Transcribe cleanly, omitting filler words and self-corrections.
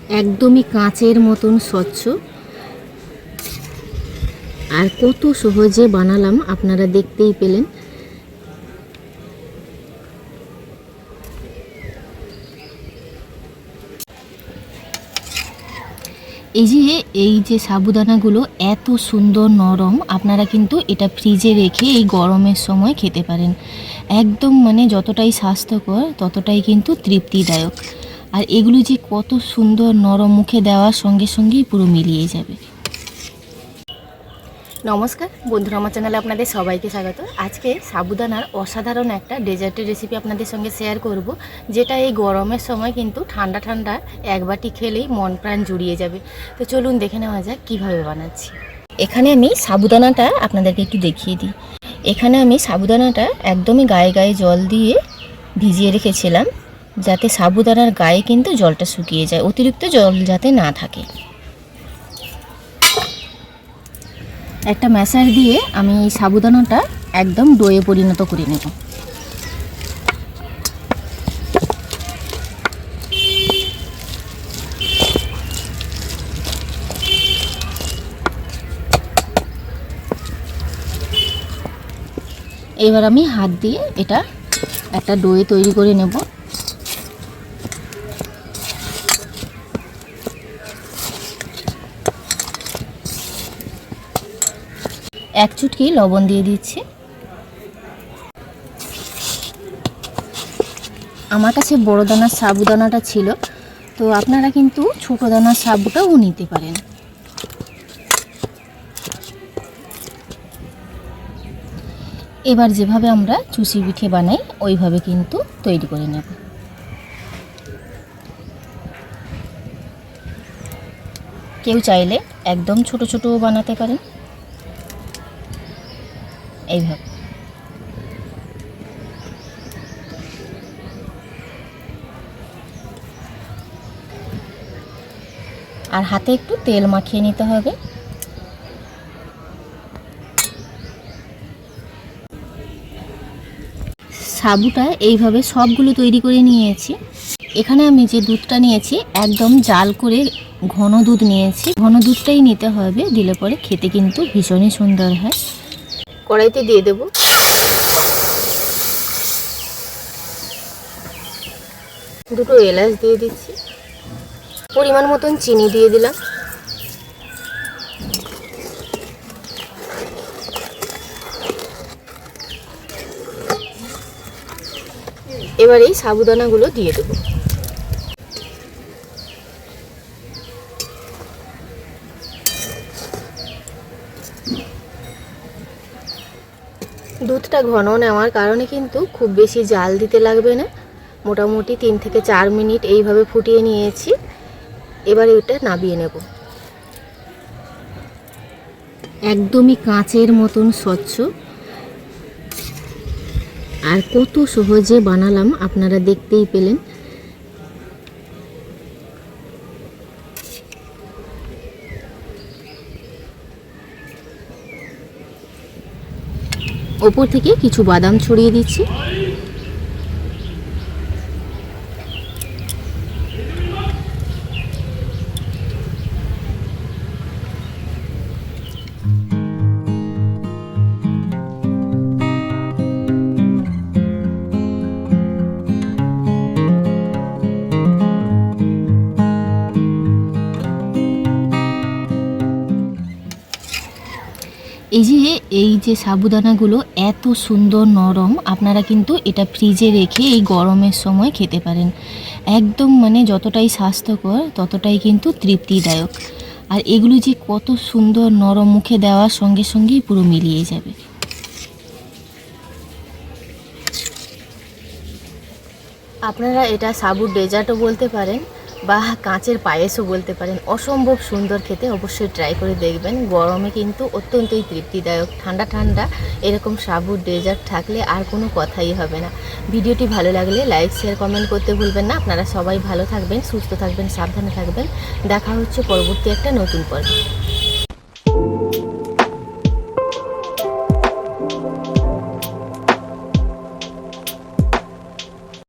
একদমই কাঁচের মতন স্বচ্ছ। আর কত সহজে বানালাম আপনারা দেখতেই পেলেন। এই যে সাবুদানাগুলো এত সুন্দর নরম, আপনারা কিন্তু এটা ফ্রিজে রেখে এই গরমের সময় খেতে পারেন। একদম যতটাই স্বাস্থ্যকর ততটাই কিন্তু তৃপ্তিদায়ক। আর এগুলো যে কত সুন্দর নরম, মুখে দেওয়ার সঙ্গে সঙ্গেই পুরো মিলিয়ে যাবে। নমস্কার বন্ধুরা, আমার চ্যানেলে আপনাদের সবাইকে স্বাগত। আজকে সাবুদানার অসাধারণ একটা ডেজার্টের রেসিপি আপনাদের সঙ্গে শেয়ার করব, যেটা এই গরমের সময় কিন্তু ঠান্ডা ঠান্ডা এক বাটি খেলেই মন প্রাণ জুড়িয়ে যাবে। তো চলুন দেখে নেওয়া যাক কীভাবে বানাচ্ছি। এখানে আমি সাবুদানাটা আপনাদেরকে একটু দেখিয়ে দিই। এখানে আমি সাবুদানাটা একদমই গায়ে গায়ে জল দিয়ে ভিজিয়ে রেখেছিলাম, যাতে সাবুদানার গায়ে কিন্তু জলটা শুকিয়ে যায়, অতিরিক্ত জল যাতে না থাকে। একটা ম্যাশার দিয়ে আমি এই সাবুদানাটা একদম ডোয়ে পরিণত করে নেব। এবার আমি হাত দিয়ে এটা একটা ডোয়ে তৈরি করে নেব। এক চুটকি লবণ দিয়ে দিচ্ছি। আমার কাছে বড় দানার সাবুদানাটা ছিল, তো আপনারা কিন্তু ছোট দানার সাবুটাও নিতে পারেন। এবার যেভাবে আমরা চুষি পিঠে বানাই ওইভাবে কিন্তু তৈরি করে নেব। কেউ চাইলে একদম ছোট ছোটও বানাতে পারেন, এইভাবে। আর হাতে একটু তেল মাখিয়ে নিতে হবে। সাবুটা এইভাবে সবগুলো তৈরি করে নিয়েছি। এখানে আমি যে দুধটা নিয়েছি একদম জাল করে ঘন দুধ নিয়েছি। ঘন দুধটাই নিতে হবে, দিলে পরে খেতে কিন্তু ভীষণই সুন্দর হয়। কড়াইতে দিয়ে দেব। দুটো এলাচ দিয়ে দিচ্ছি, পরিমাণ মতন চিনি দিয়ে দিলাম। এবার এই সাবুদানাগুলো দিয়ে দেব। দুধটা ঘন নেওয়ার কারণে কিন্তু খুব বেশি জাল দিতে লাগবে না। মোটামুটি 3 থেকে 4 মিনিট এইভাবে ফুটিয়ে নিয়েছি। এবার এটা নামিয়ে নেব। একদমই কাঁচের মতন স্বচ্ছ। আর কত সহজে বানালাম আপনারা দেখতেই পেলেন। ওপর থেকে কিছু বাদাম ছড়িয়ে দিচ্ছি। এই যে সাবুদানাগুলো এত সুন্দর নরম, আপনারা কিন্তু এটা ফ্রিজে রেখে এই গরমের সময় খেতে পারেন। একদম যতটাই স্বাস্থ্যকর ততটাই কিন্তু তৃপ্তিদায়ক। আর এগুলো যে কত সুন্দর নরম, মুখে দেওয়ার সঙ্গে সঙ্গেই পুরো মিলিয়ে যাবে। আপনারা এটা সাবুর ডেজার্টও বলতে পারেন বা কাঁচের পায়েসও বলতে পারেন। অসম্ভব সুন্দর খেতে, অবশ্যই ট্রাই করে দেখবেন। গরমে কিন্তু অত্যন্তই তৃপ্তিদায়ক। ঠান্ডা ঠান্ডা এরকম সাবুর ডেজার্ট থাকলে আর কোনো কথাই হবে না। ভিডিওটি ভালো লাগলে লাইক, শেয়ার, কমেন্ট করতে ভুলবেন না। আপনারা সবাই ভালো থাকবেন, সুস্থ থাকবেন, সাবধানে থাকবেন। দেখা হচ্ছে পরবর্তী একটা নতুন পর্বে।